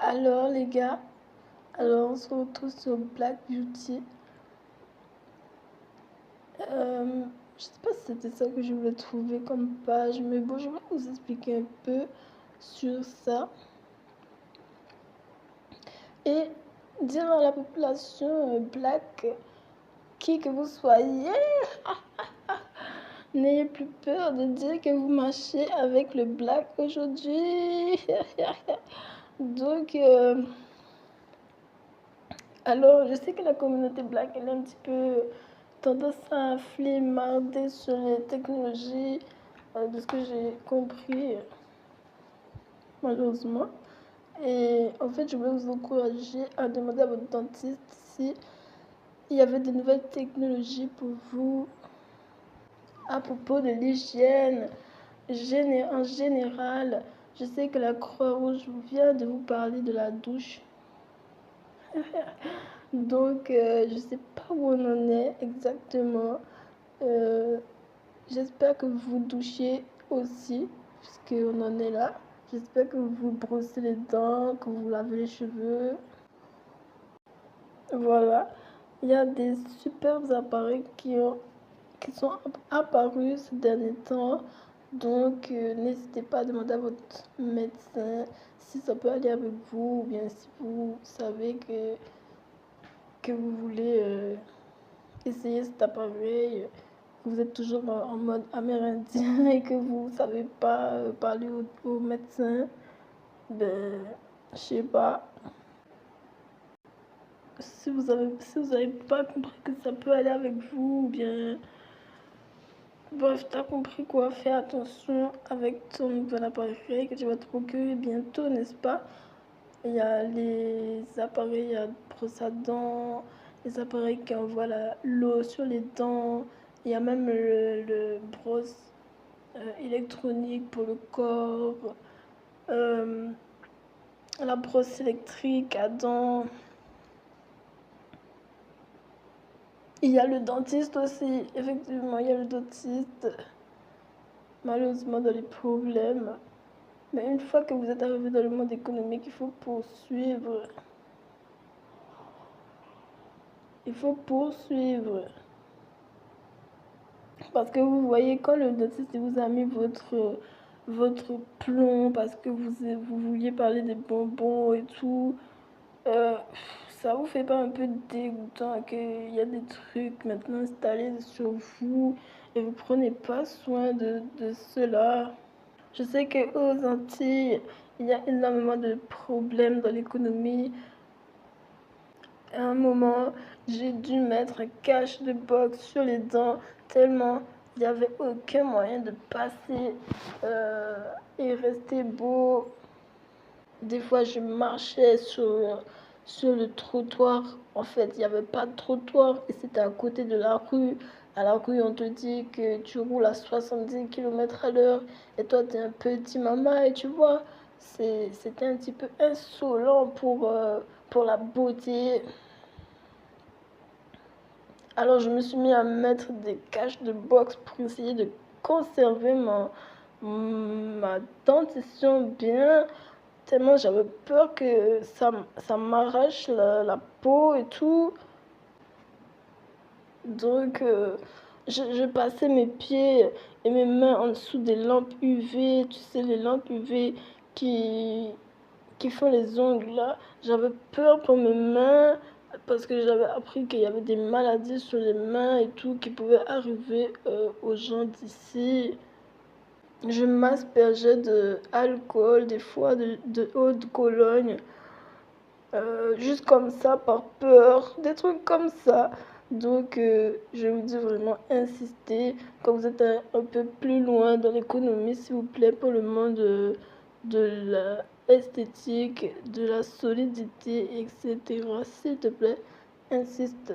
Alors les gars, alors on se retrouve sur Black Beauty. Je sais pas si c'était ça que je voulais trouver comme page, mais bon, je vais vous expliquer un peu sur ça et dire à la population black, qui que vous soyez, n'ayez plus peur de dire que vous marchez avec le black aujourd'hui. Donc, alors, je sais que la communauté black, elle est un petit peu tendance à flémarder sur les technologies, de ce que j'ai compris, malheureusement. Et en fait, je voulais vous encourager à demander à votre dentiste si il y avait de nouvelles technologies pour vous à propos de l'hygiène en général. Je sais que la Croix-Rouge vient de vous parler de la douche. Donc, je ne sais pas où on en est exactement. J'espère que vous douchez aussi, puisqu'on en est là. J'espère que vous brossez les dents, que vous lavez les cheveux. Voilà. Il y a des superbes appareils qui sont apparus ces derniers temps. Donc, n'hésitez pas à demander à votre médecin si ça peut aller avec vous, ou bien si vous savez que vous voulez essayer cet appareil, vous êtes toujours en mode amérindien et que vous ne savez pas parler au médecin, ben, je sais pas. Si vous avez pas compris que ça peut aller avec vous, ou bien, bref, t'as compris quoi, fais attention avec ton nouvel appareil que tu vas te procurer bientôt, n'est-ce pas? Il y a les appareils, il y a brosse à dents, les appareils qui envoient l'eau sur les dents. Il y a même le brosse électronique pour le corps, euh, la brosse électrique à dents. Il y a le dentiste aussi, effectivement, il y a le dentiste. Malheureusement, dans les problèmes. Mais une fois que vous êtes arrivé dans le monde économique, il faut poursuivre. Il faut poursuivre. Parce que vous voyez, quand le dentiste vous a mis votre plomb parce que vous vouliez parler des bonbons et tout, ça vous fait pas un peu dégoûtant qu'il y a des trucs maintenant installés sur vous et vous prenez pas soin de cela? Je sais qu'aux Antilles, il y a énormément de problèmes dans l'économie. À un moment, j'ai dû mettre un cache de box sur les dents tellement il n'y avait aucun moyen de passer et rester beau. Des fois, je marchais sur le trottoir. En fait, il n'y avait pas de trottoir et c'était à côté de la rue. À la rue, on te dit que tu roules à 70 km/h et toi, tu es un petit maman et tu vois, c'était un petit peu insolent pour la beauté. Alors, je me suis mis à mettre des caches de box pour essayer de conserver ma dentition bien. Tellement j'avais peur que ça m'arrache la peau et tout. Donc, je passais mes pieds et mes mains en dessous des lampes UV. Tu sais, les lampes UV qui font les ongles là. J'avais peur pour mes mains parce que j'avais appris qu'il y avait des maladies sur les mains et tout qui pouvaient arriver aux gens d'ici. Je m'aspergeais de alcool, des fois de eau de Cologne, juste comme ça, par peur, des trucs comme ça. Donc, je vous dis vraiment, insistez quand vous êtes un peu plus loin dans l'économie, s'il vous plaît, pour le monde de l'esthétique, de la solidité, etc. S'il te plaît, insiste.